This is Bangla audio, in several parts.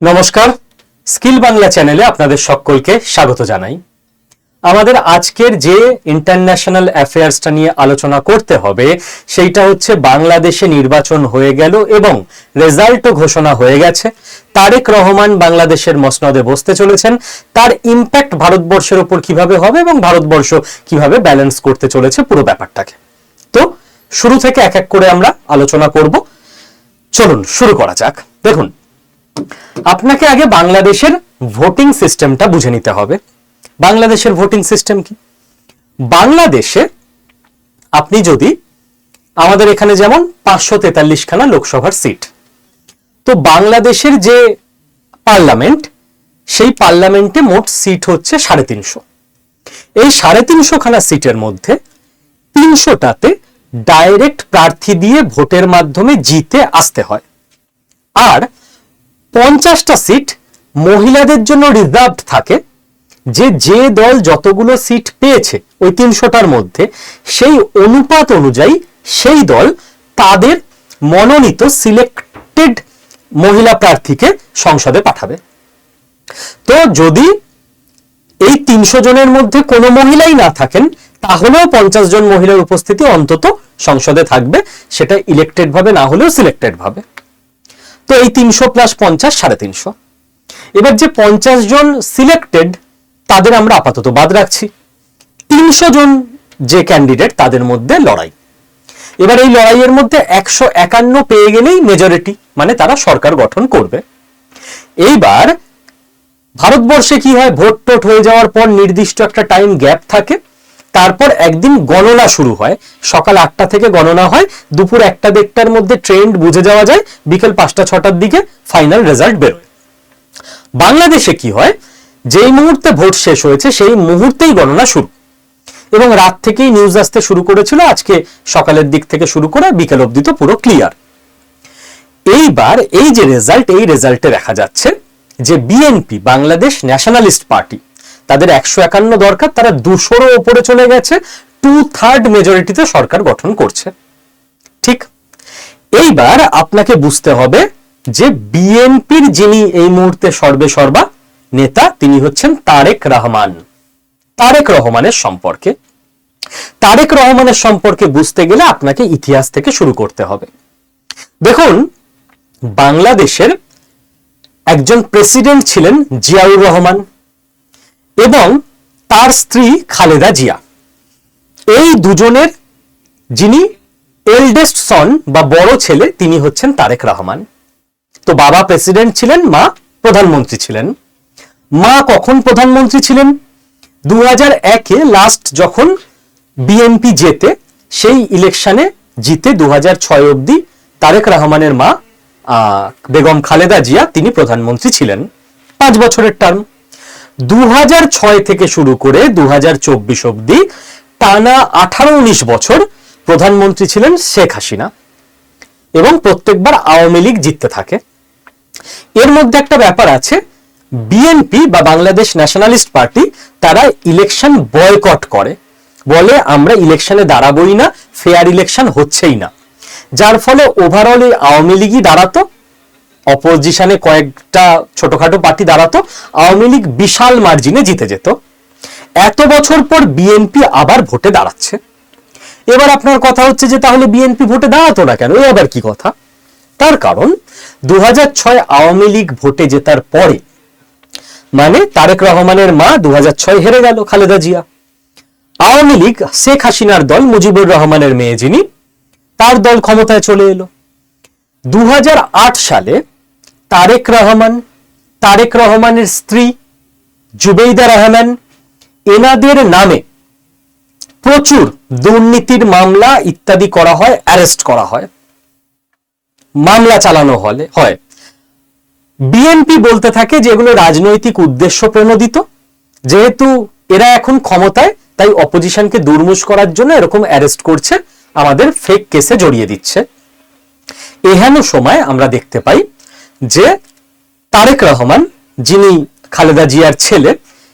নমস্কার, স্কিল বাংলা চ্যানেলে আপনাদের সকলকে স্বাগত জানাই। আমাদের আজকের যে ইন্টারন্যাশনাল অ্যাফেয়ার্সটা নিয়ে আলোচনা করতে হবে সেইটা হচ্ছে বাংলাদেশে নির্বাচন হয়ে গেল এবং রেজাল্টও ঘোষণা হয়ে গেছে। তারেক রহমান বাংলাদেশের মসনদে বসতে চলেছেন। তার ইম্প্যাক্ট ভারতবর্ষের উপর কিভাবে হবে এবং ভারতবর্ষ কিভাবে ব্যালেন্স করতে চলেছে পুরো ব্যাপারটাকে। তো শুরু থেকে এক এক করে আমরা আলোচনা করব। চলুন শুরু করা যাক। দেখুন, আপনাকে আগে বাংলাদেশের ভোটিং সিস্টেমটা বুঝে নিতে হবে। বাংলাদেশের ভোটিং সিস্টেম কি? বাংলাদেশে আপনি যদি আমাদের এখানে যেমন 543 খানা লোকসভার সিট, তো বাংলাদেশের যে পার্লামেন্ট, সেই পার্লামেন্টে মোট সিট হচ্ছে 350। এই 350 খানা সিটের মধ্যে 300টাতে ডাইরেক্ট প্রার্থী দিয়ে ভোটের মাধ্যমে জিতে আসতে হয়, আর 50টা সিট মহিলাদের জন্য রিজার্ভড থাকে। যে দল যতগুলো সিট পেয়েছে ওই 300টার মধ্যে, সেই অনুপাত অনুযায়ী সেই দল তাদের মনোনীত সিলেক্টেড মহিলা প্রার্থীকে সংসদে পাঠাবে। তো যদি এই 300 জনের মধ্যে কোনো মহিলাই না থাকেন, তাহলেও 50 জন মহিলার উপস্থিতি অন্তত সংসদে থাকবে, সেটা ইলেক্টেড ভাবে না হলেও সিলেক্টেড ভাবে। তো এই 300 প্লাস 50 350। এবার যে 50 জন সিলেক্টেড তাদের আমরা আপাতত বাদ রাখছি। 300 জন যে ক্যান্ডিডেট তাদের মধ্যে লড়াই। এবার এই লড়াইয়ের মধ্যে 151 পেয়ে গেলেই মেজরিটি, মানে তারা সরকার গঠন করবে। এইবার ভারতবর্ষে কি হয়, ভোট টোট হয়ে যাওয়ার পর নির্দিষ্ট একটা টাইম গ্যাপ থাকে, তারপর একদিন গণনা শুরু হয়। সকাল 8টা থেকে গণনা হয়, দুপুর 1টা-1:30টার মধ্যে ট্রেন্ড বুঝে যাওয়া যায়, বিকেল 5টা-6টার দিকে ফাইনাল রেজাল্ট বেরোয়। বাংলাদেশে কি হয়, যেই মুহূর্তে ভোট শেষ হয়েছে সেই মুহূর্তেই গণনা শুরু, এবং রাত থেকেই নিউজ আসতে শুরু করেছিল। আজকে সকালের দিক থেকে শুরু করে বিকেল অবধি তো পুরো ক্লিয়ার। এইবার এই যে রেজাল্ট, এই রেজাল্টে দেখা যাচ্ছে যে বিএনপি, বাংলাদেশ ন্যাশনালিস্ট পার্টি, তাদের 151 দরকার, তারা 200-র উপরে চলে গেছে, 2/3 মেজরিটিতে সরকার গঠন করছে। ঠিক, এইবার আপনাকে বুঝতে হবে যে বিএনপির যিনি এই মুহূর্তে সর্বেসর্বা নেতা, তিনি হচ্ছেন তারেক রহমান। তারেক রহমানের সম্পর্কে বুঝতে গেলে আপনাকে ইতিহাস থেকে শুরু করতে হবে। দেখুন, বাংলাদেশের একজন প্রেসিডেন্ট ছিলেন জিয়াউর রহমান এবং তার স্ত্রী খালেদা জিয়া। এই দুজনের যিনি এল্ডেস্ট সন বা বড় ছেলে, তিনি হচ্ছেন তারেক রহমান। তো বাবা প্রেসিডেন্ট ছিলেন, মা প্রধানমন্ত্রী ছিলেন। মা কখন প্রধানমন্ত্রী ছিলেন? 2001-এ লাস্ট যখন বিএনপি জেতে, সেই ইলেকশনে জিতে 2006 অবধি তারেক রহমানের মা বেগম খালেদা জিয়া, তিনি প্রধানমন্ত্রী ছিলেন 5 বছরের টার্ম। 2006 থেকে শুরু করে 2024 অবধি টানা 18-19 বছর প্রধানমন্ত্রী ছিলেন শেখ হাসিনা, এবং প্রত্যেকবার আওয়ামী লীগ জিততে থাকে। এর মধ্যে একটা ব্যাপার আছে, বিএনপি বা বাংলাদেশ ন্যাশনালিস্ট পার্টি, তারা ইলেকশন বয়কট করে, বলে আমরা ইলেকশনে দাঁড়াবোই না, ফেয়ার ইলেকশন হচ্ছেই না। যার ফলে ওভারঅল আওয়ামী লীগই দাঁড়াতো, অপোজিশনে কয়েকটা ছোটখাটো পার্টি দাঁড়াতো, আওয়ামী লীগ বিশাল মার্জিনে জিতে যেত। এত বছর পর বিএনপি আবার ভোটে দাঁড়াচ্ছে। এবার আপনার কথা হচ্ছে যে তাহলে বিএনপি ভোটে দাঁড়াতো না কেন? এই আবার কি কথা? তার কারণ 2006 আওয়ামী লীগ ভোটে জেতার পরে, মানে তারেক রহমানের মা 2006 হেরে গেল, খালেদা জিয়া। আওয়ামী লীগ, শেখ হাসিনার দল, মুজিবুর রহমানের মেয়ে যিনি, তার দল ক্ষমতায় চলে এলো। 2008 সালে তারেক রহমানের স্ত্রী জুবেইদা রহমান, এনাদের নামে প্রচুর দুর্নীতির মামলা ইত্যাদি করা হয়, অ্যারেস্ট করা হয়, মামলা চালানো হয়। বিএনপি বলতে থাকে যে এগুলো রাজনৈতিক উদ্দেশ্য প্রণোদিত, যেহেতু এরা এখন ক্ষমতায়, তাই অপোজিশনকে দুর্মুষ করার জন্য এরকম অ্যারেস্ট করছে, আমাদের ফেক কেসে জড়িয়ে দিচ্ছে। এহেন সময় আমরা দেখতে পাই যে তারেক রহমান, যিনি খালেদা জিয়ার ছেলে,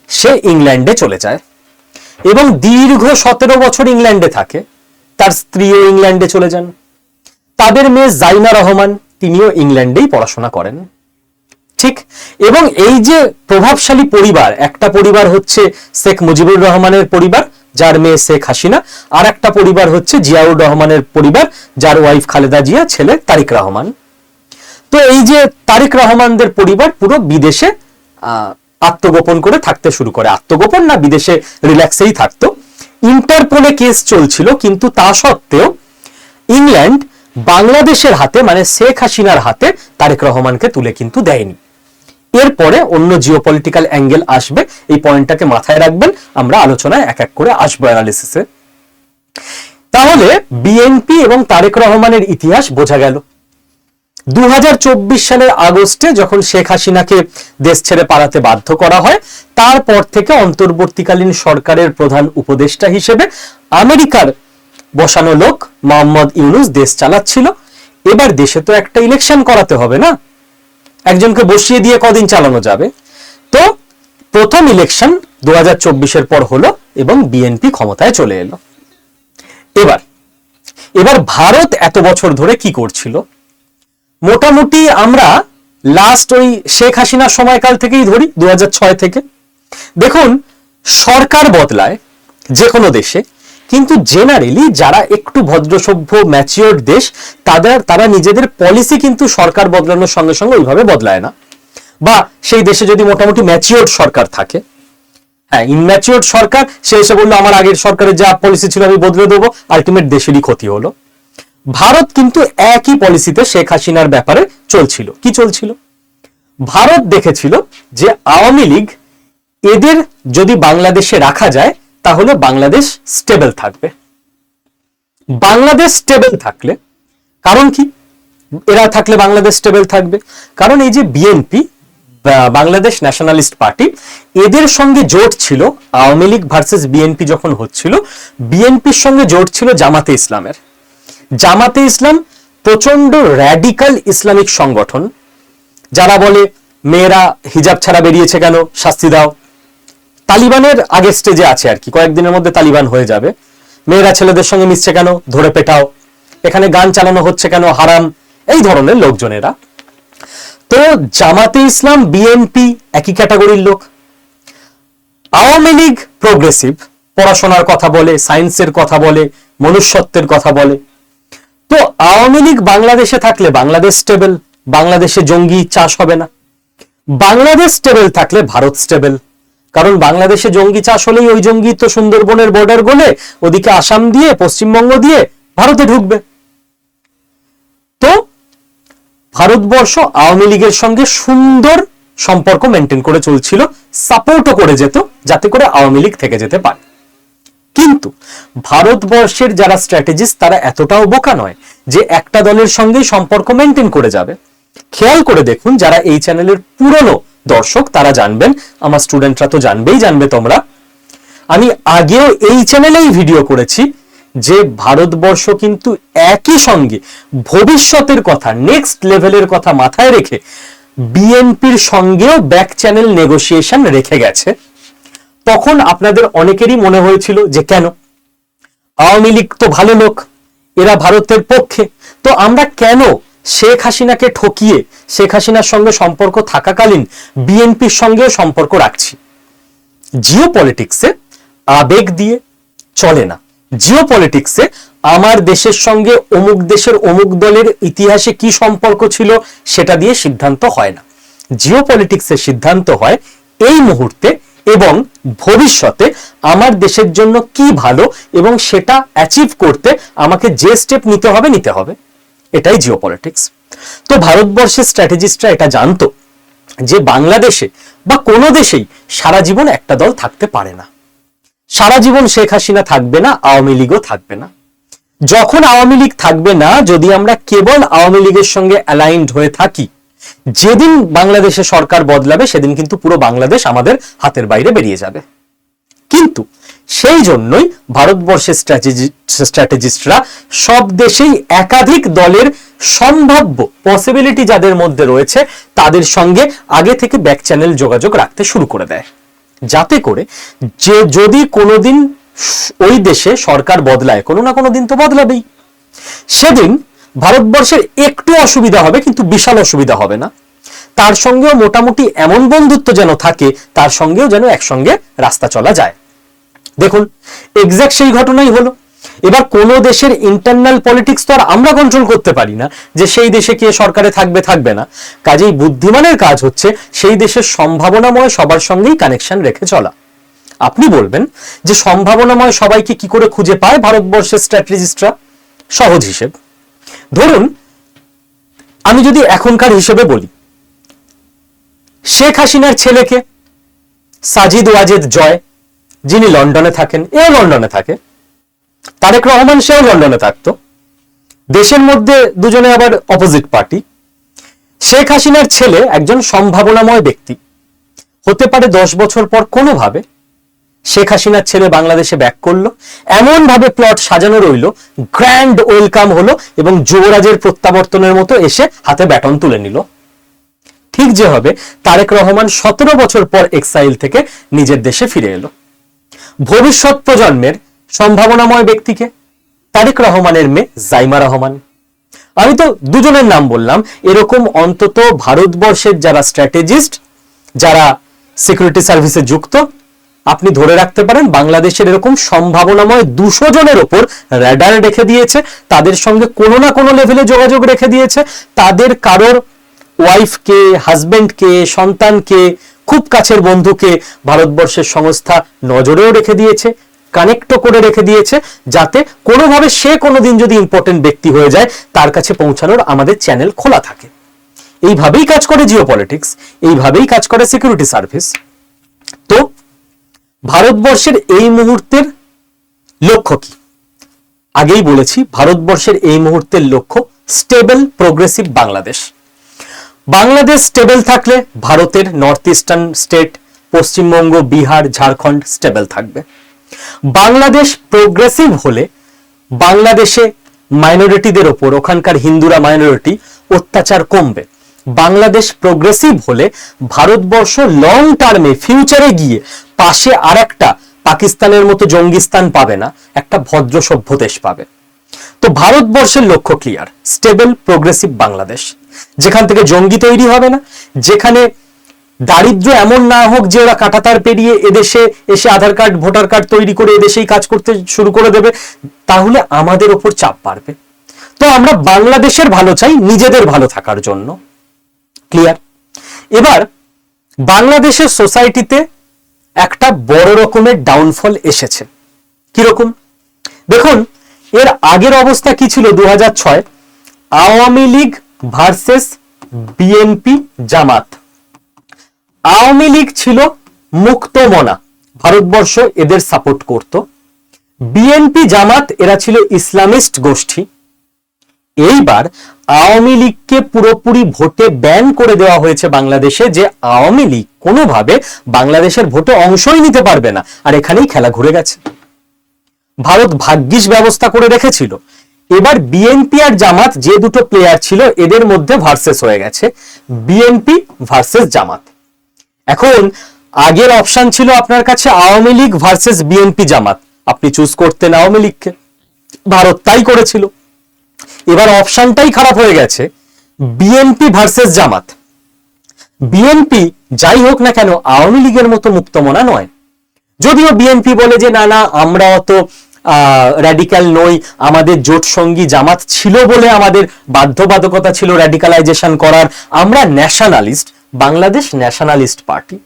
সে ইংল্যান্ডে চলে যায় এবং দীর্ঘ 17 বছর ইংল্যান্ডে থাকে। তার স্ত্রীও ইংল্যান্ডে চলে যান। তাদের মেয়ে জাইনা রহমান, তিনিও ইংল্যান্ডেই পড়াশোনা করেন। ঠিক। এবং এই যে প্রভাবশালী পরিবার, একটা পরিবার হচ্ছে শেখ মুজিবুর রহমানের পরিবার, যার মেয়ে শেখ হাসিনা, আর একটা পরিবার হচ্ছে জিয়াউর রহমানের পরিবার, যার ওয়াইফ খালেদা জিয়া, ছেলে তারেক রহমান। তো এই যে তারেক রহমানদের পরিবার পুরো বিদেশে আত্মগোপন করে থাকতে শুরু করে। আত্মগোপন না, বিদেশে রিল্যাক্সেই থাকতো। ইন্টারপোলে কেস চলছিল, কিন্তু তা সত্ত্বেও ইংল্যান্ড বাংলাদেশের হাতে, মানে শেখ হাসিনার হাতে তারেক রহমানকে তুলে কিন্তু দেয়নি। এরপরে অন্য জিওপলিটিক্যাল অ্যাঙ্গেল আসবে, এই পয়েন্টটাকে মাথায় রাখবেন, আমরা আলোচনায় এক এক করে আসবো অ্যানালিসিসে। তাহলে বিএনপি এবং তারেক রহমানের ইতিহাস বোঝা গেল। 2024 সালের আগস্টে যখন শেখ হাসিনাকে দেশ ছেড়ে পালাতে বাধ্য করা হয়, তারপর থেকে অন্তর্বর্তীকালীন সরকারের প্রধান উপদেষ্টা হিসেবে আমেরিকার বসানো লোক মোহাম্মদ ইউনূস দেশ চালাচ্ছিল। এবার দেশে তো একটা ইলেকশন করাতে হবে না, একজনকে বসিয়ে দিয়ে কদিন চালানো যাবে? তো প্রথম ইলেকশন 2024-এর পর হলো এবং বিএনপি ক্ষমতায় চলে এলো। এবার ভারত এত বছর ধরে কি করছিল? মোটামুটি আমরা লাস্ট ওই শেখ হাসিনার সময়কাল থেকেই ধরি, 2006 থেকে। দেখুন, সরকার বদলায় যে কোনো দেশে, কিন্তু জেনারেলি যারা একটু ভদ্রসভ্য ম্যাচিওর দেশ, তারা নিজেদের পলিসি কিন্তু সরকার বদলানোর সঙ্গে সঙ্গে ওইভাবে বদলায় না। বা সেই দেশে যদি মোটামুটি ম্যাচিওর সরকার থাকে, হ্যাঁ, ইনম্যাচিওর সরকার, সে এসে বললো আমার আগের সরকারের যা পলিসি ছিল আমি বদলে দেবো, আলটিমেট দেশেরই ক্ষতি হলো। ভারত কিন্তু একই পলিসিতে শেখ হাসিনার ব্যাপারে চলছিল। কি চলছিল? ভারত দেখেছিল যে আওয়ামী লীগ এদের যদি বাংলাদেশে রাখা যায় তাহলে বাংলাদেশ স্টেবল থাকবে। বাংলাদেশ স্টেবল থাকলে, কারণ কি এরা থাকলে বাংলাদেশ স্টেবল থাকবে? কারণ এই যে বিএনপি, বাংলাদেশ ন্যাশনালিস্ট পার্টি, এদের সঙ্গে জোট ছিল, আওয়ামী লীগ ভার্সেস বিএনপি যখন হচ্ছিল, বিএনপির সঙ্গে জোট ছিল জামাতে ইসলামের। জামাতে ইসলাম প্রচন্ড র্যাডিক্যাল ইসলামিক সংগঠন, যারা বলে মেয়েরা হিজাব ছাড়া বেরিয়েছে কেন, শাস্তি দাও। তালিবানের আগের স্টেজে আছে আর কি, কয়েকদিনের মধ্যে তালিবান হয়ে যাবে। মেয়েরা ছেলেদের সঙ্গে মিশছে কেন, ধরে পেটাও। এখানে গান চালানো হচ্ছে কেন, হারাম। এই ধরনের লোকজনেরা। তো জামাতে ইসলাম, বিএনপি একই ক্যাটাগরির লোক। আওয়ামী লীগ প্রোগ্রেসিভ, পড়াশোনার কথা বলে, সায়েন্সের কথা বলে, মনুষ্যত্বের কথা বলে। তো আওয়ামী লীগ বাংলাদেশে থাকলে বাংলাদেশ স্টেবল, বাংলাদেশে জঙ্গি চাষ হবে না। বাংলাদেশ স্টেবল থাকলে ভারত স্টেবল, কারণ বাংলাদেশে জঙ্গি চাষ হলেই ওই জঙ্গি তো সুন্দরবনের বর্ডার গলে ওদিকে আসাম দিয়ে, পশ্চিমবঙ্গ দিয়ে ভারতে ঢুকবে। তো ভারতবর্ষ আওয়ামী লীগের সঙ্গে সুন্দর সম্পর্ক মেনটেন করে চলছিল, সাপোর্টও করে যেত যাতে করে আওয়ামী লীগ থেকে যেতে পারে। কিন্তু ভারতবর্ষের যারা স্ট্র্যাটেজিস্ট, তারা এতটাও বোকা নয় যে একটা দলের সঙ্গেই সম্পর্ক মেনটেন করে যাবে। খেয়াল করে দেখুন, যারা এই চ্যানেলের পুরনো দর্শক তারা জানবেন, আমার স্টুডেন্টরা তো জানবে তোমরা, আমি আগেও এই চ্যানেলেই ভিডিও করেছি যে ভারতবর্ষ কিন্তু একই সঙ্গে ভবিষ্যতের কথা, নেক্সট লেভেলের কথা মাথায় রেখে বিএনপির সঙ্গেও ব্যাক চ্যানেল নেগোসিয়েশন রেখে গেছে। তখন আপনাদের অনেকেরই মনে হয়েছিল যে কেন, আওয়ামী লীগ তো ভালো লোক, এরা ভারতের পক্ষে, তো আমরা কেন শেখ হাসিনাকে ঠকিয়ে শেখ হাসিনার সঙ্গে সম্পর্ক থাকাকালীন বিএনপির সঙ্গেও সম্পর্ক রাখছি? জিওপলিটিক্সে আবেগ দিয়ে চলে না। জিওপলিটিক্সে আমার দেশের সঙ্গে অমুক দেশের অমুক দলের ইতিহাসে কি সম্পর্ক ছিল সেটা দিয়ে সিদ্ধান্ত হয় না। জিওপলিটিক্সের সিদ্ধান্ত হয় এই মুহূর্তে এবং ভবিষ্যতে আমার দেশের জন্য কি ভালো এবং সেটা অ্যাচিভ করতে আমাকে যে স্টেপ নিতে হবে। এটাই জিওপলিটিক্স। তো ভারতবর্ষের স্ট্র্যাটেজিস্টরা এটা জানতো যে বাংলাদেশে বা কোনো দেশেই সারা জীবন একটা দল থাকতে পারে না। সারা জীবন শেখ হাসিনা থাকবে না, আওয়ামী লীগও থাকবে না। যখন আওয়ামী লীগ থাকবে না, যদি আমরা কেবল আওয়ামী লীগের সঙ্গে অ্যালাইনড হয়ে থাকি, যেদিন বাংলাদেশে সরকার বদলাবে সেদিন কিন্তু পুরো বাংলাদেশ আমাদের হাতের বাইরে বেরিয়ে যাবে। কিন্তু সেই জন্যই ভারতবর্ষের স্ট্র্যাটেজিস্টরা সব দেশেই একাধিক দলের সম্ভাব্য পসিবিলিটি যাদের মধ্যে রয়েছে তাদের সঙ্গে আগে থেকে ব্যাক চ্যানেল যোগাযোগ রাখতে শুরু করে দেয়, যাতে করে যে যদি কোনোদিন ওই দেশে সরকার বদলায়, কোনো না কোনো দিন তো বদলাবেই, সেদিন ভারতবর্ষের একটু অসুবিধা হবে কিন্তু বিশাল অসুবিধা হবে না। তার সঙ্গেও মোটামুটি এমন বন্ধুত্ব যেন থাকে, তার সঙ্গেও যেন একসঙ্গে রাস্তা চলা যায়। দেখুন এক্স্যাক্ট সেই ঘটনাই হলো। এবার কোন দেশের ইন্টারনাল পলিটিক্স তো আর আমরা কন্ট্রোল করতে পারি না যে সেই দেশে কে সরকারে থাকবে থাকবে না। কাজেই বুদ্ধিমানের কাজ হচ্ছে সেই দেশের সম্ভাবনাময় সবার সঙ্গেই কানেকশন রেখে চলা। আপনি বলবেন যে সম্ভাবনাময় সবাইকে কি করে খুঁজে পায় ভারতবর্ষের স্ট্র্যাটেজিস্টরা? সহজ হিসেব, ধরুন আমি যদি এখনকার হিসেবে বলি, শেখ হাসিনার ছেলেকে সাজিদ ওয়াজেদ জয়, যিনি লন্ডনে থাকেন, এও লন্ডনে থাকে, তারেক রহমান সেও লন্ডনে থাকতো, দেশের মধ্যে দুজনে আবার অপোজিট পার্টি। শেখ হাসিনার ছেলে একজন সম্ভাবনাময় ব্যক্তি, হতে পারে 10 বছর পর কোনোভাবে শেখ হাসিনার ছেলে বাংলাদেশে ব্যাক করলো, এমন ভাবে প্লট সাজানো রইল, গ্র্যান্ড ওয়েলকাম হলো এবং যুবরাজের প্রত্যাবর্তনের মতো এসে হাতে ব্যাটন তুলে নিল। ঠিক যে হবে তারেক রহমান 17 বছর পর এক্সাইল থেকে নিজের দেশে ফিরে এলো। ভবিষ্যৎ প্রজন্মের সম্ভাবনাময় ব্যক্তিকে তারেক রহমানের মেয়ে জাইমা রহমান। আমি তো দুজনের নাম বললাম, এরকম অন্তত ভারতবর্ষের যারা স্ট্র্যাটেজিস্ট, যারা সিকিউরিটি সার্ভিসে যুক্ত, আপনি ধরে রাখতে পারেন বাংলাদেশের এরকম সম্ভাবনাময় 200 জনের ওপর র্যাডার রেখে দিয়েছে, তাদের সঙ্গে কোনো না কোনো লেভেলে যোগাযোগ রেখে দিয়েছে, তাদের কারোর ওয়াইফকে, হাজবেন্ডকে, সন্তানকে, খুব কাছের বন্ধুকে ভারতবর্ষের সংস্থা নজরেও রেখে দিয়েছে, কানেক্টও করে রেখে দিয়েছে, যাতে কোনোভাবে সে কোনোদিন যদি ইম্পর্টেন্ট ব্যক্তি হয়ে যায় তার কাছে পৌঁছানোর আমাদের চ্যানেল খোলা থাকে। এইভাবেই কাজ করে জিওপলিটিক্স, এইভাবেই কাজ করে সিকিউরিটি সার্ভিস। তো ভারতবর্ষের এই মুহূর্তের লক্ষ্য কি? আগেই বলেছি ভারতবর্ষের এই মুহূর্তের লক্ষ্য stable progressive Bangladesh. Bangladesh stable থাকলে ভারতের north eastern state, Paschimbanga, Bihar, Jharkhand stable থাকবে। বাংলাদেশ প্রোগ্রেসিভ হলে বাংলাদেশে মাইনরিটিদের ওপর, ওখানকার হিন্দুরা মাইনরিটি, অত্যাচার কমবে। বাংলাদেশ প্রোগ্রেসিভ হলে ভারতবর্ষ লং টার্মে, ফিউচারে গিয়ে পাশে আরেকটা পাকিস্তানের মতো জঙ্গিস্তান পাবে না, একটা ভদ্র সভ্য দেশ পাবে। তো ভারতবর্ষের লক্ষ্য ক্লিয়ার, স্টেবল প্রোগ্রেসিভ বাংলাদেশ, যেখান থেকে জঙ্গি তৈরি হবে না, যেখানে দারিদ্র এমন না হোক যে ওরা কাঁটাতার পেরিয়ে এদেশে এসে আধার কার্ড, ভোটার কার্ড তৈরি করে এদেশেই কাজ করতে শুরু করে দেবে, তাহলে আমাদের ওপর চাপ বাড়বে। তো আমরা বাংলাদেশের ভালো চাই নিজেদের ভালো থাকার জন্য। ক্লিয়ার? এবার বাংলাদেশের সোসাইটিতে একটা বড় রকমের ডাউনফল এসেছে। কিরকম? দেখুন এর আগের অবস্থা কি ছিল? 2006 আওয়ামী লীগ ভার্সেস বিএনপি জামাত। আওয়ামী লীগ ছিল মুক্তমনা, ভারতবর্ষ এদের সাপোর্ট করত। বিএনপি জামাত এরা ছিল ইসলামিস্ট গোষ্ঠী। এইবার আওয়ামী লীগকে পুরোপুরি ভোটে ব্যান করে দেওয়া হয়েছে বাংলাদেশে, যে আওয়ামী লীগ কোনোভাবে বাংলাদেশের ভোটে অংশই নিতে পারবে না, আর এখানেই খেলা ঘুরে গেছে। ভারত ভাগ্যিস ব্যবস্থা করে রেখেছিল। এবার বিএনপি আর জামাত যে দুটো প্লেয়ার ছিল এদের মধ্যে ভার্সেস হয়ে গেছে, বিএনপি ভার্সেস জামাত। এখন আগের অপশন ছিল আপনার কাছে আওয়ামী লীগ ভার্সেস বিএনপি জামাত, আপনি চুজ করতেন আওয়ামী লীগকে, ভারত তাই করেছিল। এবার অপশনটাই খারাপ হয়ে গেছে, বিএনপি ভার্সেস জামাত। বিএনপি যাই হোক না কেন আওয়ামী লীগের মতো মুক্তমনা নয়, যদিও বিএনপি বলে যে না না আমরা অত র্যাডিক্যাল নই, আমাদের জোট সঙ্গী জামাত ছিল বলে আমাদের বাধ্যবাধকতা ছিল র্যাডিক্যালাইজেশন করার, আমরা ন্যাশনালিস্ট, বাংলাদেশ ন্যাশনালিস্ট পার্টি,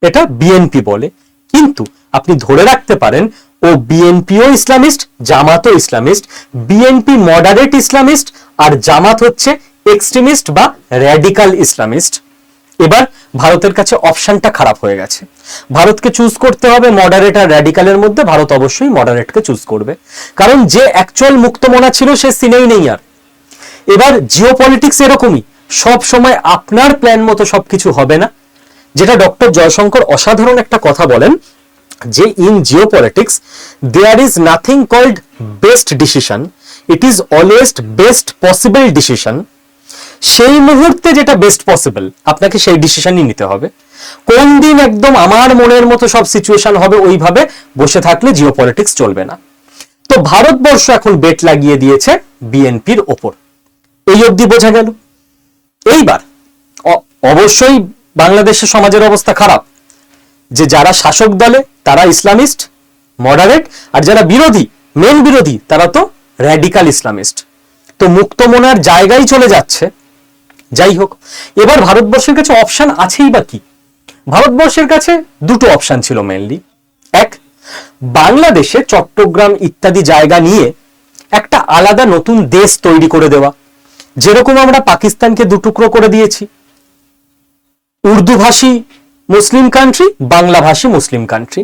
এটা বিএনপি বলে। কিন্তু আপনি ধরে রাখতে পারেন ও বিএনপিও ইসলামিস্ট, জামাতও ইসলামিস্ট, বিএনপি মডারেট ইসলামিস্ট আর জামাত হচ্ছে এক্সট্রিমিস্ট বা র্যাডিক্যাল ইসলামিস্ট। এবার ভারতের কাছে অপশনটা খারাপ হয়ে গেছে, ভারতকে চুজ করতে হবে মডারেট আর র্যাডিক্যালের মধ্যে। ভারত অবশ্যই মডারেটকে চুজ করবে, কারণ যে অ্যাকচুয়াল মুক্তমনা ছিল সে সিনেই নেই আর। এবার জিওপলিটিক্স এরকমই, সব সময় আপনার প্ল্যান মতো সবকিছু হবে না। যেটা ডক্টর জয়শঙ্কর অসাধারণ একটা কথা বলেন, যে in geopolitics there is nothing called best decision, it is always best possible decision. সেই মুহূর্তে যেটা বেস্ট পসিবল আপনাকে সেই ডিসিশনই নিতে হবে। কোন দিন একদম আমার মনের মতো সব সিচুয়েশন হবে ওইভাবে বসে থাকলে জিওপলিটিক্স চলবে না। তো ভারতবর্ষ এখন বেট লাগিয়ে দিয়েছে বিএনপির ওপর, এই অবধি বোঝা গেল। এইবার অবশ্যই বাংলাদেশের সমাজের অবস্থা খারাপ, যে যারা শাসক দলে তারা ইসলামিস্ট মডারেট, আর যারা বিরোধী মেন বিরোধী তারা তো র্যাডিক্যাল ইসলামিস্ট। তো মুক্তমনার জায়গায় চলে যাচ্ছে। যাই হোক, এবার ভারতবর্ষের কাছে অপশন আছেই বা কি? ভারতবর্ষের কাছে দুটো অপশন ছিল মেনলি। এক, বাংলাদেশে চট্টগ্রাম ইত্যাদি জায়গা নিয়ে একটা আলাদা নতুন দেশ তৈরি করে দেওয়া, যেরকম আমরা পাকিস্তানকে দুটুকরো করে দিয়েছি, উর্দু ভাষী মুসলিম কান্ট্রি, বাংলা ভাষী মুসলিম কান্ট্রি।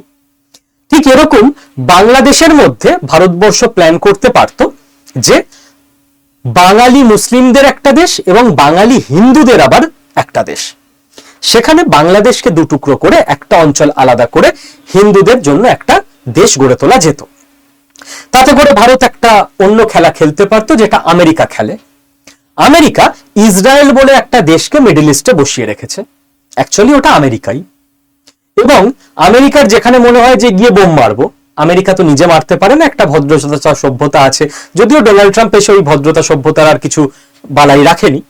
ঠিক এরকম বাংলাদেশের মধ্যে ভারতবর্ষ প্ল্যান করতে পারত যে বাঙালি মুসলিমদের একটা দেশ এবং বাঙালি হিন্দুদের আবার একটা দেশ। সেখানে বাংলাদেশকে দুটুকরো করে একটা অঞ্চল আলাদা করে হিন্দুদের জন্য একটা দেশ গড়ে তোলা যেত। তাতে করে ভারত একটা অন্য খেলা খেলতে পারতো, যেটা আমেরিকা খেলে। আমেরিকা ইসরায়েল বলে একটা দেশকে মিডল ইস্টে বসিয়ে রেখেছে, অ্যাকচুয়ালি ওটা আমেরিকাই। এবং আমেরিকার যেখানে মনে হয় যে গিয়ে বোম মারবো, আমেরিকা তো নিজে মারতে পারে না, একটা ভদ্রতা সভ্যতা আছে, যদিও ডোনাল্ড ট্রাম্প এসে ওই ভদ্রতা সভ্যতার আর কিছু বালাই রাখেনি।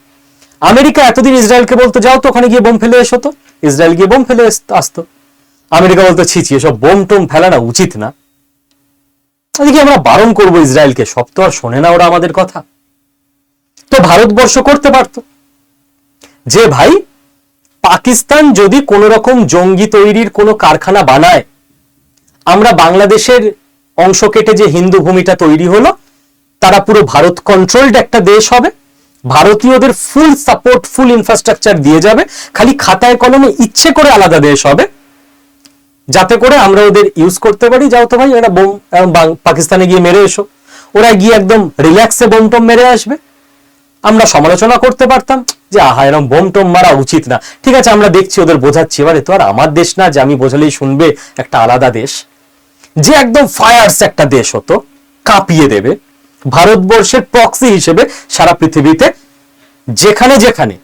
আমেরিকা এতদিন ইসরায়েলকে বলতো যাও তো ওখানে গিয়ে বোম ফেলে এসো, তো ইসরায়েল গিয়ে বোম ফেলে আসতো। আমেরিকা বলতো ছি ছি, এসব বোম টোম ফেলানো উচিত না। এদিকে আমরা বারণ করবো ইসরায়েলকে, সব তো আর শোনে না ওরা আমাদের কথা। তো ভারতবর্ষ করতে পারত যে ভাই, পাকিস্তান যদি কোন রকম জঙ্গি তৈরির কোনো কারখানা বানায়, আমরা বাংলাদেশের অংশ কেটে যে হিন্দু ভূমিটা তৈরি হলো, তারা পুরো ভারত কন্ট্রোলড একটা দেশ হবে, ভারতীয়দের ফুল সাপোর্ট ফুল ইনফ্রাস্ট্রাকচার দিয়ে যাবে, খালি খাতায় কলমে ইচ্ছে করে আলাদা দেশ হবে, যাতে করে আমরা ওদের ইউজ করতে পারি। যাও তো ভাই এরা বোম পাকিস্তানে গিয়ে মেরে এসো, ওরা গিয়ে একদম রিল্যাক্সে বোম টোম মেরে আসবে। আমরা সমালোচনা করতে পারতাম যে আহা এরকম বোম টোম মারা উচিত না, ঠিক আছে আমরা দেখছি ওদের বোঝাচ্ছি, এবারে তো আর আমার দেশ না যে আমি বোঝালেই শুনবে, একটা আলাদা দেশ যে একদম ফায়ার্স একটা দেশ হতো, কাঁপিয়ে দেবে। ভারতবর্ষের প্রক্সি হিসেবে সারা পৃথিবীতে যেখানে যেখানে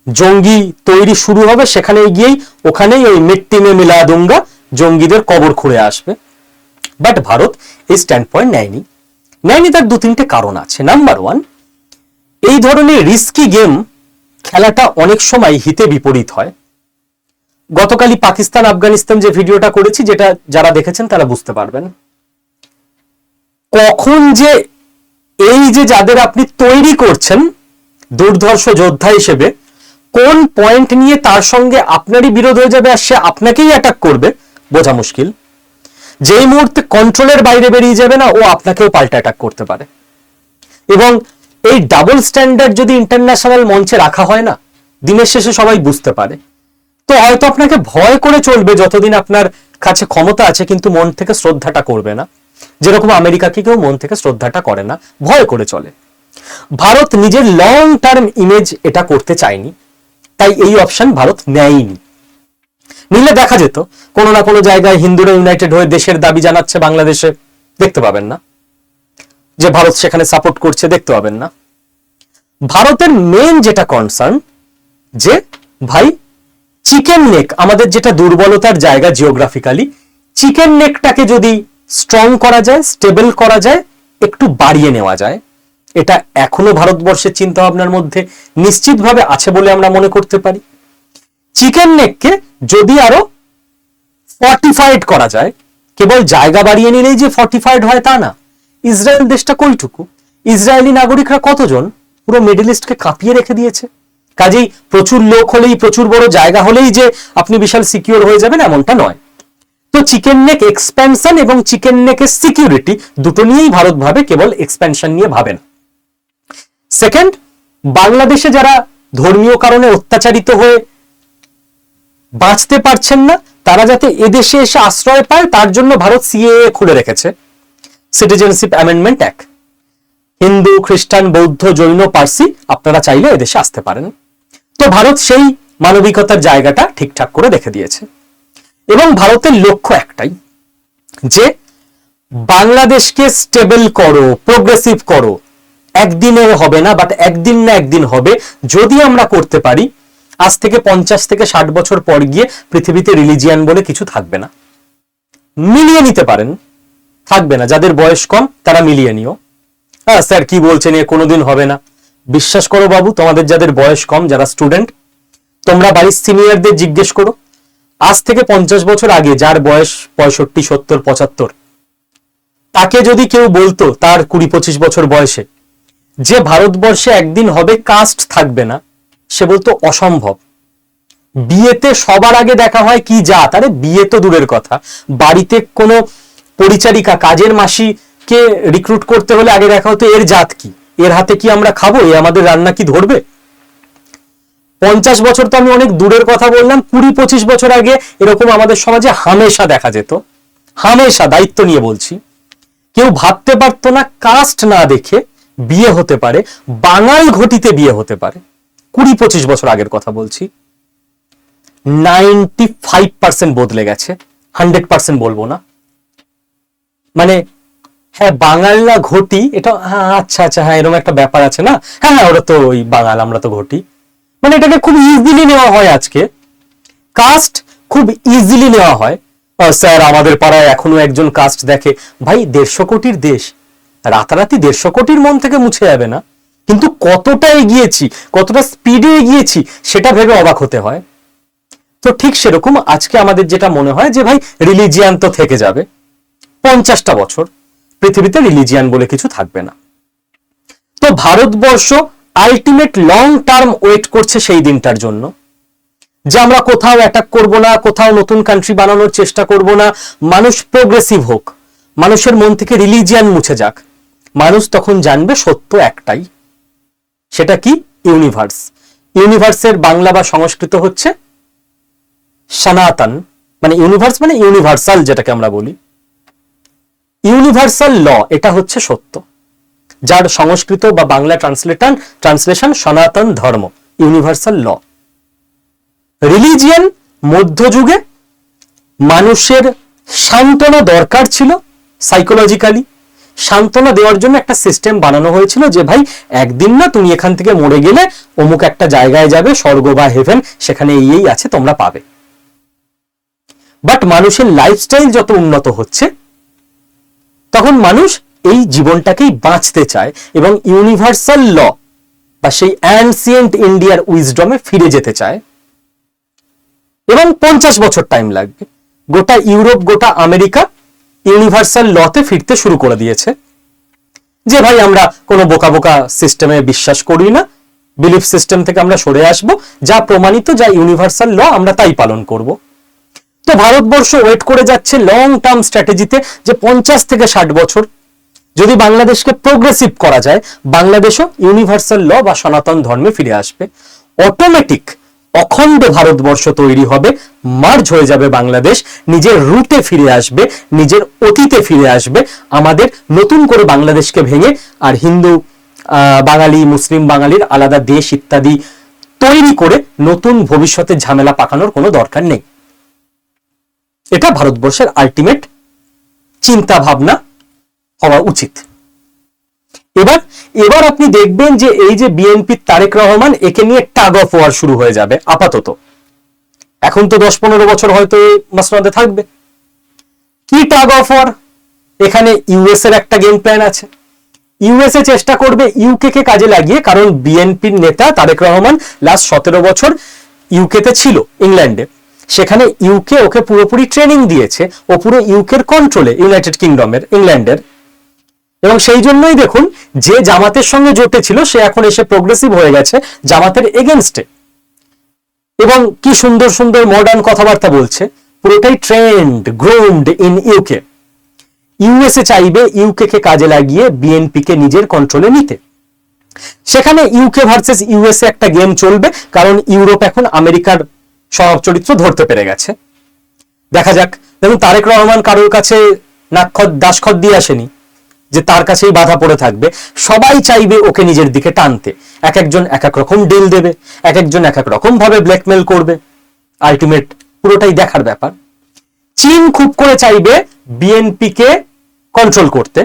জঙ্গি তৈরি শুরু হবে সেখানে গিয়েই ওখানেই ওই মিট্টি মে মিলা দুঙ্গা জঙ্গিদের কবর খুঁড়ে আসবে। বাট ভারত এই স্ট্যান্ড পয়েন্ট নেয়নি। তার দু তিনটে কারণ আছে। নাম্বার ওয়ান, এই ধরনের রিস্কি গেম খেলাটা অনেক সময় হিতে বিপরীত হয়। গতকালই পাকিস্তান আফগানিস্তান যে ভিডিওটা করেছি, যেটা যারা দেখেছেন তারা বুঝতে পারবেন, কখন যে এই যে যাদের আপনি তৈরি করছেন দুর্ধর্ষ যোদ্ধা হিসেবে, কোন পয়েন্ট নিয়ে তার সঙ্গে আপনারই বিরোধ হয়ে যাবে আর সে আপনাকেই অ্যাটাক করবে বোঝা মুশকিল। যেই মুহূর্তে কন্ট্রোলের বাইরে বেরিয়ে যাবে না, ও আপনাকেও পাল্টা অ্যাটাক করতে পারে। এবং এই ডাবল স্ট্যান্ডার্ড যদি ইন্টারন্যাশনাল মঞ্চে রাখা হয় না, দিনের শেষে সবাই বুঝতে পারে। তো হয়তো আপনাকে ভয় করে চলবে যতদিন আপনার কাছে ক্ষমতা আছে, কিন্তু মন থেকে শ্রদ্ধাটা করবে না। যেরকম আমেরিকাকে কেউ মন থেকে শ্রদ্ধাটা করে না, ভয় করে চলে। ভারত নিজের লং টার্ম ইমেজ এটা করতে চায়নি, তাই এই অপশন ভারত নেয়নি। নিলে দেখা যেত কোনো না কোনো জায়গায় হিন্দুরা ইউনাইটেড হয়ে দেশের দাবি জানাচ্ছে বাংলাদেশে, দেখতে পাবেন না যে ভারত সেখানে সাপোর্ট করছে, দেখতে পাবেন না। ভারতের মেন যেটা কনসার্ন যে ভাই চিকেন নেক, আমাদের যেটা দুর্বলতার জায়গা জিওগ্রাফিক্যালি, চিকেন নেকটাকে যদি স্ট্রং করা যায়, স্টেবল করা যায়, একটু বাড়িয়ে নেওয়া যায়, এটা এখনো ভারতবর্ষের চিন্তা ভাবনার মধ্যে নিশ্চিতভাবে আছে বলে আমরা মনে করতে পারি। চিকেন নেককে যদি আরো ফর্টিফাইড করা যায়, কেবল জায়গা বাড়িয়ে নিলেই যে ফর্টিফাইড হয় তা না। ইসরায়েল দেশটা কইটুকু, ইসরায়েলি নাগরিকরা কতজন, পুরো মিডল ইস্টকে কাঁপিয়ে রেখে দিয়েছে। কাজেই প্রচুর লোক হলেই, প্রচুর বড় জায়গা হলেই যে আপনি বিশাল সিকিউর হয়ে যাবেন এমনটা নয়। তো চিকেন নেক এক্সপ্যানশন এবং চিকেন নেকের সিকিউরিটি দুটো নিয়েই ভারত ভাবে, কেবল এক্সপ্যানশন নিয়ে ভাবে না। সেকেন্ড, বাংলাদেশে যারা ধর্মীয় কারণে অত্যাচারিত হয়ে বাঁচতে পারছেন না, তারা যাতে এদেশে এসে আশ্রয় পায়, তার জন্য ভারত সিএএ খুলে রেখেছে, সিটিজেনশিপ অ্যামেন্ডমেন্ট অ্যাক্ট। হিন্দু, খ্রিস্টান, বৌদ্ধ, জৈন, পার্সি আপনারা চাইলে এদেশে আসতে পারেন। তো ভারত সেই মানবিকতার জায়গাটা ঠিকঠাক করে রেখে দিয়েছে। এবং ভারতের লক্ষ্য একটাই, যে বাংলাদেশকে স্টেবল করো, প্রোগ্রেসিভ করো। একদিনে হবে না, বাট একদিন না একদিন হবে। যদি আমরা করতে পারি, আজ থেকে 50 থেকে 60 বছর পর গিয়ে পৃথিবীতে রিলিজিয়ান বলে কিছু থাকবে না। মিলিয়ে নিতে পারেন, থাকবে না। যাদের বয়স কম তারা মিলিয়ে নিও। হ্যাঁ স্যার কি বলছেন, এ কোনোদিন হবে না। বিশ্বাস করো বাবু, তোমাদের যাদের বয়স কম, যারা স্টুডেন্ট, তোমরা বাড়ির সিনিয়রদের জিজ্ঞেস করো, আজ থেকে 50 বছর আগে যার বয়স 65, 70, 75, তাকে যদি কেউ বলতো তার 20-25 বছর বয়সে যে ভারতবর্ষে একদিন হবে কাস্ট থাকবে না, সে বলতো অসম্ভব। বিয়েতে সবার আগে দেখা হয় কি জাত, আরে বিয়ে তো দূরের কথা, বাড়িতে কোনো পরিচারিকা কাজের মাসিকে রিক্রুট করতে হলে আগে দেখা হতো এর জাত কি, এর হাতে কি আমরা খাবো, এ আমাদের রান্না কি ধরবে। 50 বছর তো আমি অনেক দূরের কথা বললাম, 20-25 বছর আগে এরকম আমাদের সমাজে হামেশা দেখা যেত, হামেশা, দায়িত্ব নিয়ে বলছি। কেউ ভাবতে পারতো না কাস্ট না দেখে বিয়ে হতে পারে, বাঙাল ঘটিতে বিয়ে হতে পারে। 20-25 বছর আগের কথা বলছি। 95% বদলে গেছে, 100% বলবো না। মানে হ্যাঁ, বাঙাল না ঘটি, এটা আচ্ছা আচ্ছা, হ্যাঁ এরকম একটা ব্যাপার আছে না, হ্যাঁ হ্যাঁ ওরা তো ওই বাঙাল, আমরা তো ঘটি, মানে এটাকে খুব ইজিলি নেওয়া হয়। আজকে কাস্ট খুব ইজিলি নেওয়া হয়। স্যার আমাদের পাড়ায় এখনো একজন কাস্ট দেখে, ভাই 150 কোটির দেশ, রাতারাতি 150 কোটির মন থেকে মুছে যাবে না, কিন্তু কতটা এগিয়েছি, কতটা স্পিডে এগিয়েছি সেটা ভেবে অবাক হতে হয়। তো ঠিক সেরকম আজকে আমাদের যেটা মনে হয় যে ভাই রিলিজিয়ান তো থেকে যাবে, 50টা বছর পৃথিবীতে রিলিজিয়ান বলে কিছু থাকবে না। তো Bharatvarsha ultimate long term wait করছে সেই দিনটার জন্য, যে আমরা কোথাও অ্যাটাক করব না, কোথাও নতুন কান্ট্রি বানানোর চেষ্টা করব না, মানুষ প্রোগ্রেসিভ হোক, মানুষের মন থেকে রিলিজিয়ান মুছে যাক। মানুষ তখন জানবে সত্য একটাই, সেটা কি? ইউনিভার্স। ইউনিভার্সের বাংলা বা সংস্কৃত হচ্ছে সনাতন, মানে ইউনিভার্স মানে ইউনিভার্সাল, যেটাকে আমরা বলি ইউনিভার্সাল ল, এটা হচ্ছে সত্য, যার সংস্কৃত বা বাংলা ট্রান্সলেশন সনাতন ধর্ম, ইউনিভার্সাল ল। রিলিজিয়ান মধ্যযুগে মানুষের সান্ত্বনা দরকার ছিল, সাইকোলজিক্যালি সান্ত্বনা দেওয়ার জন্য একটা সিস্টেম বানানো হয়েছিল যে ভাই একদিন না তুমি এখান থেকে মরে গেলে অমুক একটা জায়গায় যাবে, স্বর্গ বা হেভেন, সেখানে এই আছে তোমরা পাবে। বাট মানুষের লাইফস্টাইল যত উন্নত হচ্ছে তখন মানুষ এই জীবনটাকেই বাঁচতে চায় এবং ইউনিভার্সাল ল বা সেই অ্যানসিয়েন্ট ইন্ডিয়ার উইজডমে ফিরে যেতে চায়। এবং 50 বছর টাইম লাগবে। গোটা ইউরোপ, গোটা আমেরিকা ইউনিভার্সাল লতে ফিরতে শুরু করে দিয়েছে যে ভাই আমরা কোনো বোকা বোকা সিস্টেমে বিশ্বাস করি না, বিলিফ সিস্টেম থেকে আমরা সরে আসব, যা প্রমাণিত, যা ইউনিভার্সাল ল আমরা তাই পালন করব। তো ভারতবর্ষ ওয়েট করে যাচ্ছে লং টার্ম স্ট্র্যাটেজিতে যে 50 থেকে 60 বছর যদি বাংলাদেশকে প্রোগ্রেসিভ করা যায়, বাংলাদেশও ইউনিভার্সাল ল বা সনাতন ধর্মে ফিরে আসবে। অটোমেটিক অখণ্ড ভারতবর্ষ তৈরি হবে, মার্জ হয়ে যাবে বাংলাদেশ, নিজের রুটে ফিরে আসবে, নিজের অতীতে ফিরে আসবে। আমাদের নতুন করে বাংলাদেশকে ভেঙে আর হিন্দু বাঙালি, মুসলিম বাঙালির আলাদা দেশ ইত্যাদি তৈরি করে নতুন ভবিষ্যতের ঝামেলা পাকানোর কোনো দরকার নেই। এটা ভারতবর্ষের আলটিমেট চিন্তা ভাবনা হওয়া উচিত। এবার আপনি দেখবেন যে এই যে বিএনপির তারেক রহমান, একে নিয়ে টাগ অফ ওয়ার শুরু হয়ে যাবে আপাতত। এখন তো 10-15 বছর হয়তো মসনদে থাকবে। কি টাগ অফ ওয়ার? এখানে ইউএস এর একটা গেম প্ল্যান আছে। ইউএসএ চেষ্টা করবে ইউকে কে কাজে লাগিয়ে, কারণ বিএনপির নেতা তারেক রহমান লাস্ট 17 বছর ইউকেতে ছিল, ইংল্যান্ডে। সেখানে ইউকে ওকে পুরোপুরি ট্রেনিং দিয়েছে, ও পুরো ইউকের কন্ট্রোলে, ইউনাইটেড কিংডমের, ইংল্যান্ডের। এবং সেই জন্যই দেখুন যে জামাতের সঙ্গে জোটে ছিল সে এখন এসে প্রোগ্রেসিভ হয়ে গেছে জামাতের এগেনস্টে, এবং কি সুন্দর সুন্দর মডার্ন কথাবার্তা বলছে। পুরোটাই trend, groomed in UK. USA চাইবে ইউকে কে কাজে লাগিয়ে বিএনপি কে নিজের কন্ট্রোলে নিতে। সেখানে ইউকে ভার্সেস ইউএসএ একটা গেম চলবে, কারণ ইউরোপ এখন আমেরিকার স্বভাব চরিত্র ধরতে পেরে গেছে। দেখা যাক। দেখুন তারেক রহমান কারোর কাছে দাসখত দিয়ে আসেনি যে তার কাছেই বাধা পড়ে থাকবে। সবাই চাইবে ওকে নিজের দিকে টানতে, এক একজন এক এক রকম ডিল দেবে, এক একজন এক এক রকম ভাবে ব্ল্যাকমেল করবে। আলটিমেট পুরোটাই দেখার ব্যাপার। চীন খুব করে চাইবে বিএনপি কে কন্ট্রোল করতে।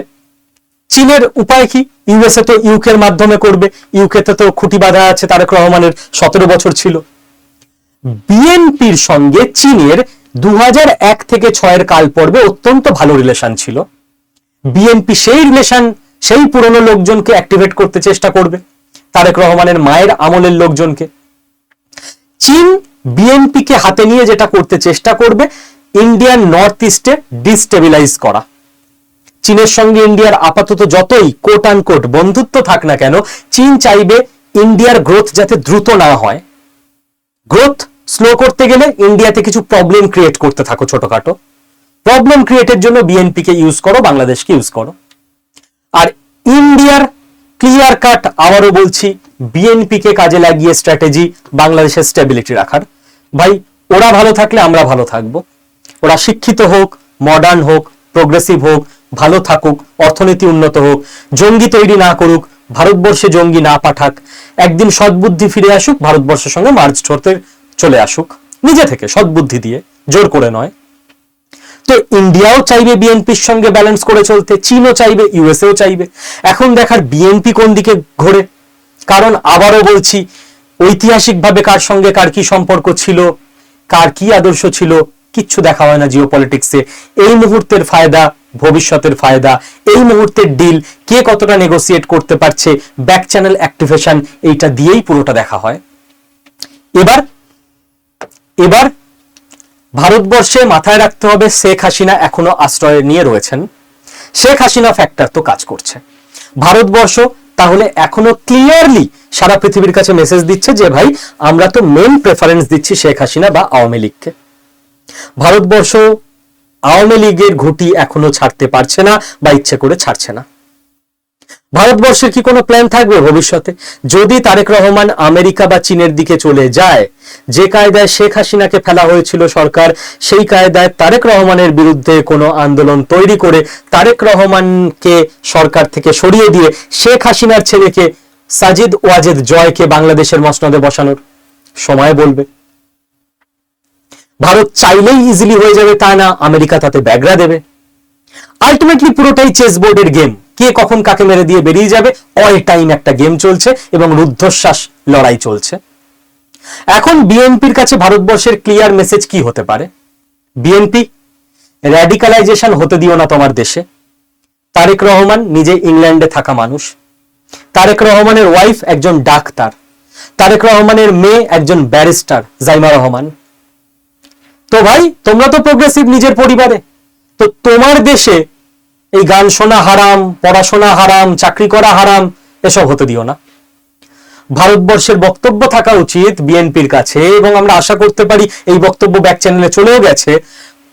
চীনের উপায় কি? ইউএসএ তো ইউকের মাধ্যমে করবে, ইউকেতে তো খুঁটি বাঁধা আছে, তারেক রহমানের 17 বছর ছিল। বিএনপির সঙ্গে চীনের 2001 থেকে 6 কাল পর্বে অত্যন্ত ভালো রিলেশন ছিল। বিএনপি সেই রিলেশন, সেই পুরনো লোকজনকে অ্যাক্টিভেট করতে চেষ্টা করবে, তারেক রহমানের মায়ের আমলের লোকজনকে। চীন বিএনপি কে হাতে নিয়ে যেটা করতে চেষ্টা করবে, ইন্ডিয়ান নর্থ ইস্টে ডিস্টেবিলাইজ করা। চীনের সঙ্গে ইন্ডিয়ার আপাতত যতই কোট আনকোট বন্ধুত্ব থাক না কেন, চীন চাইবে ইন্ডিয়ার গ্রোথ যাতে দ্রুত না হয়। গ্রোথ স্লো করতে গেলে ইন্ডিয়াতে কিছু প্রবলেম ক্রিয়েট করতে থাকো, ছোটখাটো প্রবলেম ক্রিয়েটের জন্য বিএনপি কে ইউজ করো, বাংলাদেশকে ইউজ করো। আর ইন্ডিয়ার ক্লিয়ার কাট, আবারও বলছি, বিএনপি কে কাজে লাগিয়ে স্ট্র্যাটেজি বাংলাদেশের স্টেবিলিটি রাখার। ভাই ওরা ভালো থাকলে আমরা ভালো থাকবো। ওরা শিক্ষিত হোক, মডার্ন হোক, প্রোগ্রেসিভ হোক, ভালো থাকুক, অর্থনীতি উন্নত হোক, জঙ্গি তৈরি না করুক, ভারতবর্ষে জঙ্গি না পাঠাক, একদিন সদ্বুদ্ধি ফিরে আসুক, ভারতবর্ষের সঙ্গে মার্চ করতে চলে আসুক নিজে থেকে, সদ্বুদ্ধি দিয়ে, জোর করে নয়। তো ইন্ডিয়াও চাইবে বিএনপির সঙ্গে ব্যালেন্স করে চলতে, চীনও চাইবে, ইউএসএও চাইবে। এখন দেখার বিএনপি কোন দিকে ঘোরে। কারণ আবারও বলছি, ঐতিহাসিকভাবে কার সঙ্গে কার কি সম্পর্ক ছিল, কার কি আদর্শ ছিল, কিচ্ছু দেখা হয় না জিও পলিটিক্সে। এই মুহূর্তের ফায়দা, ভবিষ্যতের ফায়দা, এই মুহূর্তের ডিল, কে কতটা নেগোসিয়েট করতে পারছে, ব্যাক চ্যানেল অ্যাক্টিভেশন, এইটা দিয়েই পুরোটা দেখা হয়। এবার ভারতবর্ষে মাথায় রাখতে হবে, শেখ হাসিনা এখনো আশ্রয় নিয়ে রয়েছেন। শেখ হাসিনা ফ্যাক্টর তো কাজ করছে। ভারতবর্ষ তাহলে এখনো ক্লিয়ারলি সারা পৃথিবীর কাছে মেসেজ দিচ্ছে যে ভাই আমরা তো মেন প্রেফারেন্স দিচ্ছি শেখ হাসিনা বা আওয়ামী লীগকে। ভারতবর্ষ আওয়ামী লীগের ঘুঁটি এখনো ছাড়তে পারছে না বা ইচ্ছে করে ছাড়ছে না। ভারতবর্ষের কি কোনো প্ল্যান থাকবে ভবিষ্যতে? যদি তারেক রহমান আমেরিকা বা চীনের দিকে চলে যায়, যে কায়দায় শেখ হাসিনাকে ফেলা হয়েছিল সরকার, সেই কায়দায় তারেক রহমানের বিরুদ্ধে কোনো আন্দোলন তৈরি করে তারেক রহমানকে সরকার থেকে সরিয়ে দিয়ে শেখ হাসিনার ছেলেকে সাজিদ ওয়াজেদ জয়কে বাংলাদেশের মসনদে বসানোর সময় বলবে। ভারত চাইলেই ইজিলি হয়ে যাবে তা না, আমেরিকা তাতে ব্যাগরা দেবে। আলটিমেটলি পুরোটাই চেস বোর্ডের গেম, কে কখন কাকে মেরে দিয়ে বেরিয়ে যাবে, অল টাইম একটা গেম চলছে এবং রুদ্ধশ্বাস লড়াই চলছে। এখন বিএনপির কাছে ভারতবর্ষের ক্লিয়ার মেসেজ কি হতে পারে? বিএনপি, র্যাডিকালাইজেশন হতে দিও না তোমার দেশে। তারেক রহমান নিজে ইংল্যান্ডে থাকা মানুষ, তারেক রহমানের ওয়াইফ একজন ডাক্তার, তারেক রহমানের মেয়ে একজন ব্যারিস্টার জাইমা রহমান। তো ভাই তোমরা তো প্রোগ্রেসিভ নিজের পরিবারে, তো তোমার দেশে এই গান শোনা হারাম, পড়াশোনা হারাম, চাকরি করা হারাম, এসব হতে দিও না। ভারতবর্ষের বক্তব্য থাকা উচিত বিএনপির কাছে, এবং আমরা আশা করতে পারি এই বক্তব্য ব্যাক চ্যানেলে চলেও গেছে,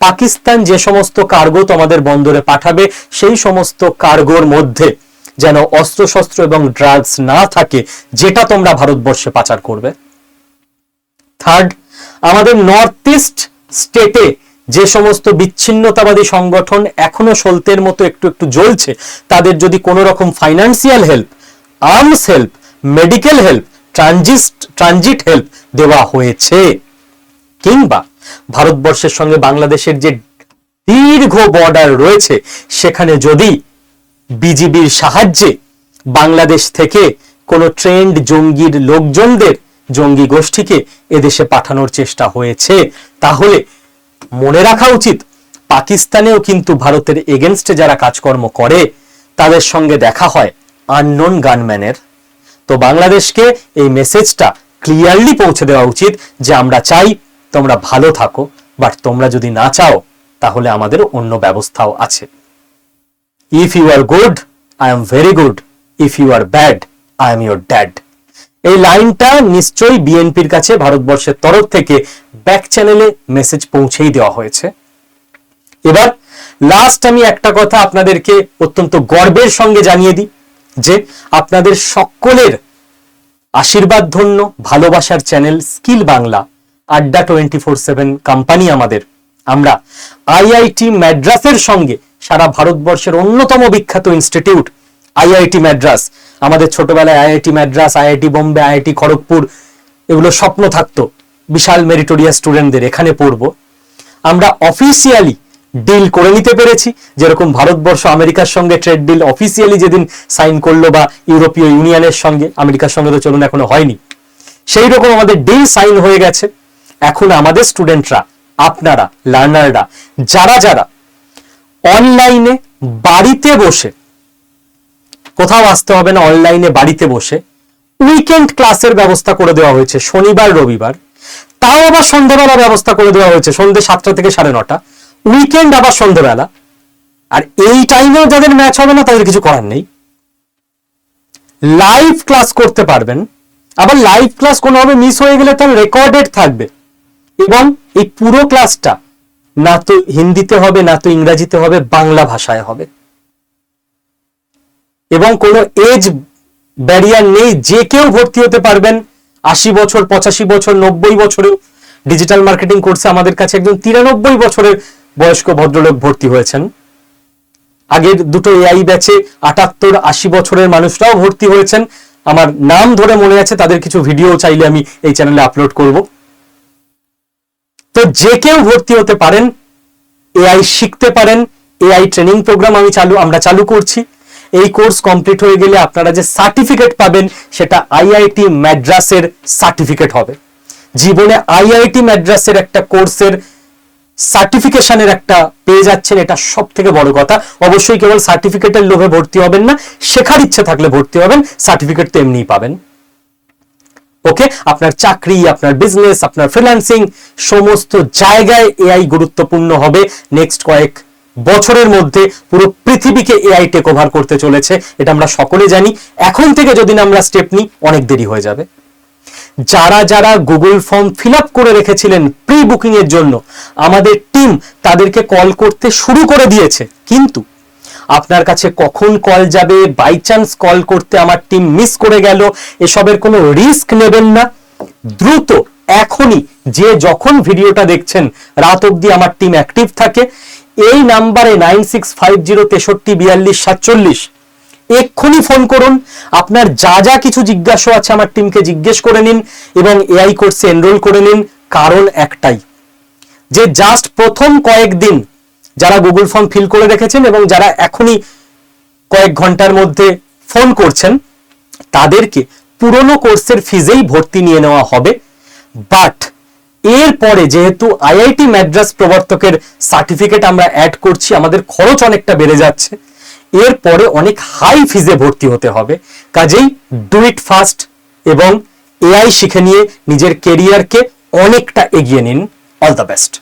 পাকিস্তান যে সমস্ত কার্গো তোমাদের বন্দরে পাঠাবে সেই সমস্ত কার্গোর মধ্যে যেন অস্ত্রশস্ত্র এবং ড্রাগস না থাকে, যেটা তোমরা ভারতবর্ষে পাচার করবে। থার্ড, আমাদের নর্থ ইস্ট স্টেটে যে সমস্ত বিচ্ছিন্নতাবাদী সংগঠন এখনো সলতের মতো একটু একটু জ্বলছে, তাদের যদি কোনো রকম financial help, arms help, medical help, transit help দেওয়া হয়েছে, কিংবা ভারতবর্ষের সঙ্গে বাংলাদেশের যে দীর্ঘ বর্ডার রয়েছে সেখানে যদি বিজিবির সাহায্যে বাংলাদেশ থেকে কোনো ট্রেন্ড জঙ্গির লোকজনদের, জঙ্গি গোষ্ঠীকে এদেশে পাঠানোর চেষ্টা হয়েছে, তাহলে মনে রাখা উচিত পাকিস্তানেও কিন্তু ভারতের এগেনস্টে যারা কাজকর্ম করে তাদের সঙ্গে দেখা হয় আননোন গানম্যানের। তো বাংলাদেশকে এই মেসেজটা ক্লিয়ারলি পৌঁছে দেওয়া উচিত যে আমরা চাই তোমরা ভালো থাকো, বাট তোমরা যদি না চাও তাহলে আমাদের অন্য ব্যবস্থাও আছে। If you are good, I am very good, if you are bad, I am your dad. এই লাইনটা নিশ্চয়ই বিএনপির কাছে ভারতবর্ষের তরফ থেকে ব্যাক চ্যানেলে মেসেজ পৌঁছেই দেওয়া হয়েছে। এবার লাস্ট আমি একটা কথা আপনাদেরকে অত্যন্ত গর্বের সঙ্গে জানিয়ে দিই যে আপনাদের সকলের আশীর্বাদ ধন্য ভালোবাসার চ্যানেল স্কিল বাংলা, আড্ডা 24/7 কোম্পানি আমাদের, আমরা আইআইটি ম্যাড্রাসের সঙ্গে সারা ভারতবর্ষের অন্যতম বিখ্যাত ইনস্টিটিউট আইআইটি ম্যাড্রাস, আমাদের ছোটবেলায় IIT Madras, IIT Bombay, IIT Kharagpur, এগুলো স্বপ্ন থাকতো বিশাল মেরিটোরিয়াস স্টুডেন্টদের এখানে পড়বো। আমরা অফিসিয়ালি ডিল করে নিতে পেরেছি, যেরকম ভারতবর্ষ আমেরিকার সঙ্গে ট্রেড ডিল অফিসিয়ালি যেদিন সাইন করলো, বা ইউরোপীয় ইউনিয়নের সঙ্গে, আমেরিকার সঙ্গে তো চলুন এখনো হয়নি, সেই রকম আমাদের ডিল সাইন হয়ে গেছে। এখন আমাদের স্টুডেন্টরা, আপনারা লার্নাররা, যারা যারা অনলাইনে বাড়িতে বসে, কোথাও আসতে হবে না, অনলাইনে বাড়িতে বসে উইকেন্ড ক্লাসের ব্যবস্থা করে দেওয়া হয়েছে শনিবার রবিবার, তাও আবার সন্ধ্যাবেলা ব্যবস্থা করে দেওয়া হয়েছে, সন্ধ্যে 7টা থেকে 9:30, উইকেন্ড আবার সন্ধ্যাবেলা। আর এই টাইমেও যাদের ম্যাচ হবে না তাদের কিছু করার নেই, লাইভ ক্লাস করতে পারবেন। আবার লাইভ ক্লাস কোনোভাবে মিস হয়ে গেলে তার রেকর্ডেড থাকবে, এবং এই পুরো ক্লাসটা না তো হিন্দিতে হবে, না তো ইংরেজিতে হবে, বাংলা ভাষায় হবে। এবং কোনো এজ ব্যারিয়ার নেই, যে কেউ ভর্তি হতে পারবেন। 80 বছর, 85 বছর, 90 বছরেও ডিজিটাল মার্কেটিং কোর্সে আমাদের কাছে একজন 93 বছরের বয়স্ক ভদ্রলোক ভর্তি হয়েছেন। আগের দুটো এআই ব্যাচে 78-80 বছরের মানুষরাও ভর্তি হয়েছেন। আমার নাম ধরে মনে আছে, তাদের কিছু ভিডিও চাইলে আমি এই চ্যানেলে আপলোড করব। তো যে কেউ ভর্তি হতে পারেন, এআই শিখতে পারেন। এআই ট্রেনিং প্রোগ্রাম আমরা চালু করছি। এই কোর্স কমপ্লিট হয়ে গেলে আপনারা যে সার্টিফিকেট পাবেন সেটা আইআইটি মাদ্রাসের সার্টিফিকেট হবে। জীবনে আইআইটি মাদ্রাসের একটা কোর্সের সার্টিফিকেশনের একটা পেয়ে যাচ্ছেন, এটা সব থেকে বড় কথা। অবশ্যই কেবল সার্টিফিকেটের লোভে ভর্তি হবেন না, শেখার ইচ্ছে থাকলে ভর্তি হবেন, সার্টিফিকেট তো এমনিই পাবেন। ওকে, আপনার চাকরি, আপনার বিজনেস, আপনার ফ্রিল্যান্সিং, সমস্ত জায়গায় এআই গুরুত্বপূর্ণ হবে। নেক্সট কয়েক বছরের মধ্যে পুরো পৃথিবীকে এআই টেক ওভার করতে চলেছে, এটা আমরা সকলে জানি। এখন থেকে যদি না আমরা স্টেপ নিই, অনেক দেরি হয়ে যাবে। যারা যারা গুগল ফর্ম ফিল আপ করে রেখেছিলেন প্রি বুকিং এর জন্য, আমাদের টিম তাদেরকে কল করতে শুরু করে দিয়েছে। কিন্তু আপনার কাছে কখন কল যাবে, বাই চান্স কল করতে আমার টিম মিস করে গেল, এসবের কোনো রিস্ক নেবেন না। দ্রুত এখনই, যে যখন ভিডিওটা দেখছেন, রাত অবধি আমার টিম অ্যাক্টিভ থাকে। এই নাম্বারে 9650634247 এক্ষুনি ফোন করুন। আপনার যা যা কিছু জিজ্ঞাসা আছে আমার টিমকে জিজ্ঞেস করে নিন এবং এআই কোর্সে এনরোল করে নিন। কারণ একটাই, যে জাস্ট প্রথম কয়েকদিন যারা গুগল ফর্ম ফিল করে রেখেছেন এবং যারা এখনই কয়েক ঘন্টার মধ্যে ফোন করছেন, তাদেরকে পুরনো কোর্সের ফিজেই ভর্তি নিয়ে নেওয়া হবে। বাট এরপরে যেহেতু আইআইটি মাদ্রাস প্রবর্তকের সার্টিফিকেট আমরা অ্যাড করছি, আমাদের খরচ অনেকটা বেড়ে যাচ্ছে, এরপরে অনেক হাই ফিজে ভর্তি হতে হবে। কাজেই ডু ইট ফাস্ট এবং এআই শিখে নিয়ে নিজের কেরিয়ারকে অনেকটা এগিয়ে নিন। All the best.